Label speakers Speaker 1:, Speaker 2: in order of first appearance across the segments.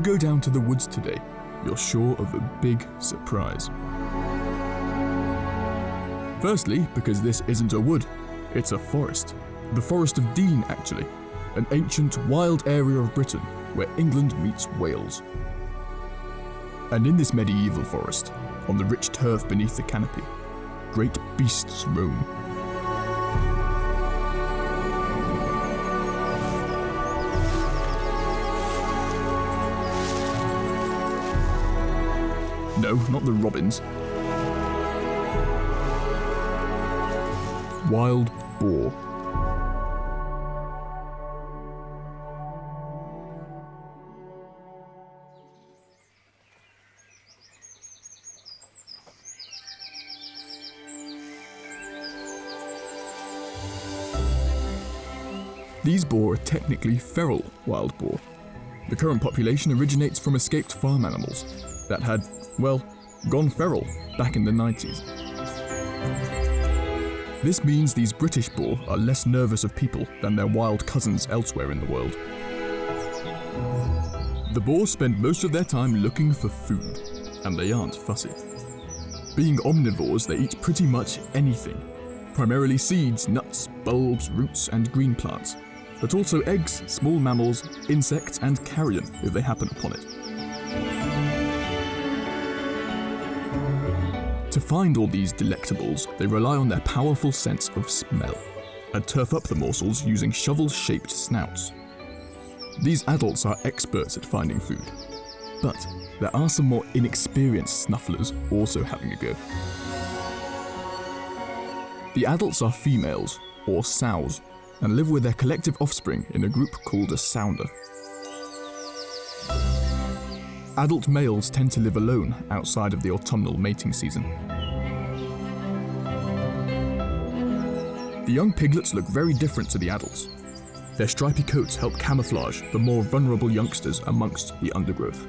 Speaker 1: go down to the woods today, you're sure of a big surprise. Firstly, because this isn't a wood, it's a forest. The Forest of Dean, actually, an ancient, wild area of Britain where England meets Wales. And in this medieval forest, on the rich turf beneath the canopy, great beasts roam. No, not the robins. Wild boar. These boar are technically feral wild boar. The current population originates from escaped farm animals that had, well, gone feral back in the 90s. This means these British boar are less nervous of people than their wild cousins elsewhere in the world. The boar spend most of their time looking for food, and they aren't fussy. Being omnivores, they eat pretty much anything, primarily seeds, nuts, bulbs, roots, and green plants, but also eggs, small mammals, insects, and carrion if they happen upon it. To find all these delectables, they rely on their powerful sense of smell, and turf up the morsels using shovel-shaped snouts. These adults are experts at finding food, but there are some more inexperienced snufflers also having a go. The adults are females, or sows, and live with their collective offspring in a group called a sounder. Adult males tend to live alone outside of the autumnal mating season. The young piglets look very different to the adults. Their stripy coats help camouflage the more vulnerable youngsters amongst the undergrowth.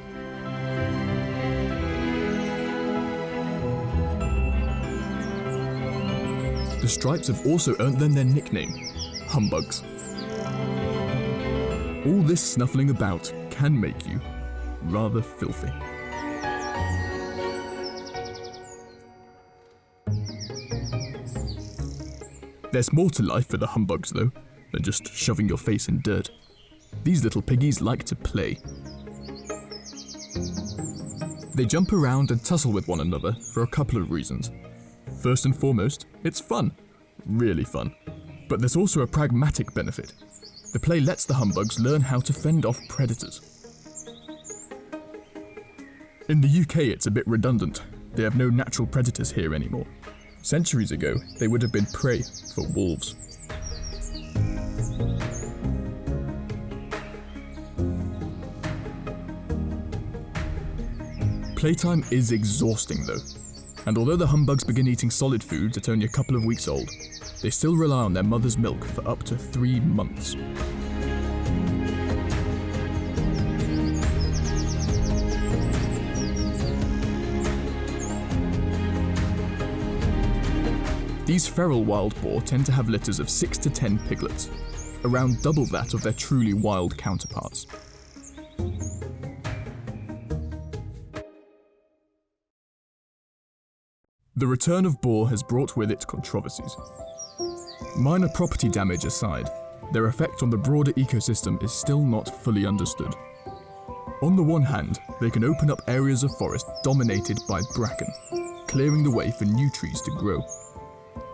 Speaker 1: The stripes have also earned them their nickname, humbugs. All this snuffling about can make you rather filthy. There's more to life for the humbugs though, than just shoving your face in dirt. These little piggies like to play. They jump around and tussle with one another for a couple of reasons. First and foremost, it's fun. Really fun. But there's also a pragmatic benefit. The play lets the humbugs learn how to fend off predators. In the UK, it's a bit redundant. They have no natural predators here anymore. Centuries ago, they would have been prey for wolves. Playtime is exhausting though, and although the humbugs begin eating solid foods at only a couple of weeks old, they still rely on their mother's milk for up to 3 months. These feral wild boar tend to have litters of 6 to 10 piglets, around double that of their truly wild counterparts. The return of boar has brought with it controversies. Minor property damage aside, their effect on the broader ecosystem is still not fully understood. On the one hand, they can open up areas of forest dominated by bracken, clearing the way for new trees to grow.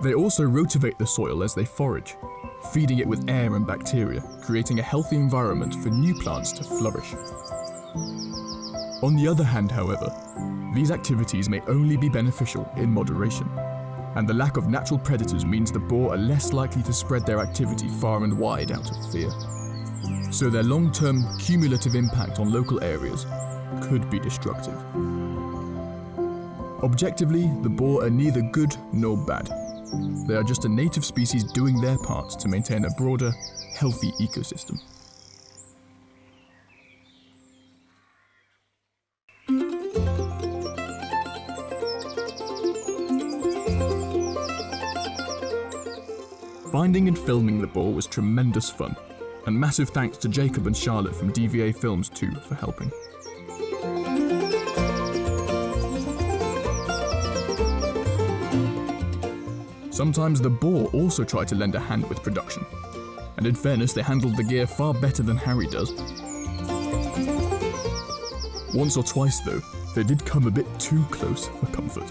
Speaker 1: They also rotivate the soil as they forage, feeding it with air and bacteria, creating a healthy environment for new plants to flourish. On the other hand, however, these activities may only be beneficial in moderation, and the lack of natural predators means the boar are less likely to spread their activity far and wide out of fear. So their long-term cumulative impact on local areas could be destructive. Objectively, the boar are neither good nor bad. They are just a native species doing their part to maintain a broader, healthy ecosystem. Finding and filming the boar was tremendous fun, and massive thanks to Jacob and Charlotte from DVA Films too for helping. Sometimes the Boar also tried to lend a hand with production, and in fairness they handled the gear far better than Harry does. Once or twice though, they did come a bit too close for comfort.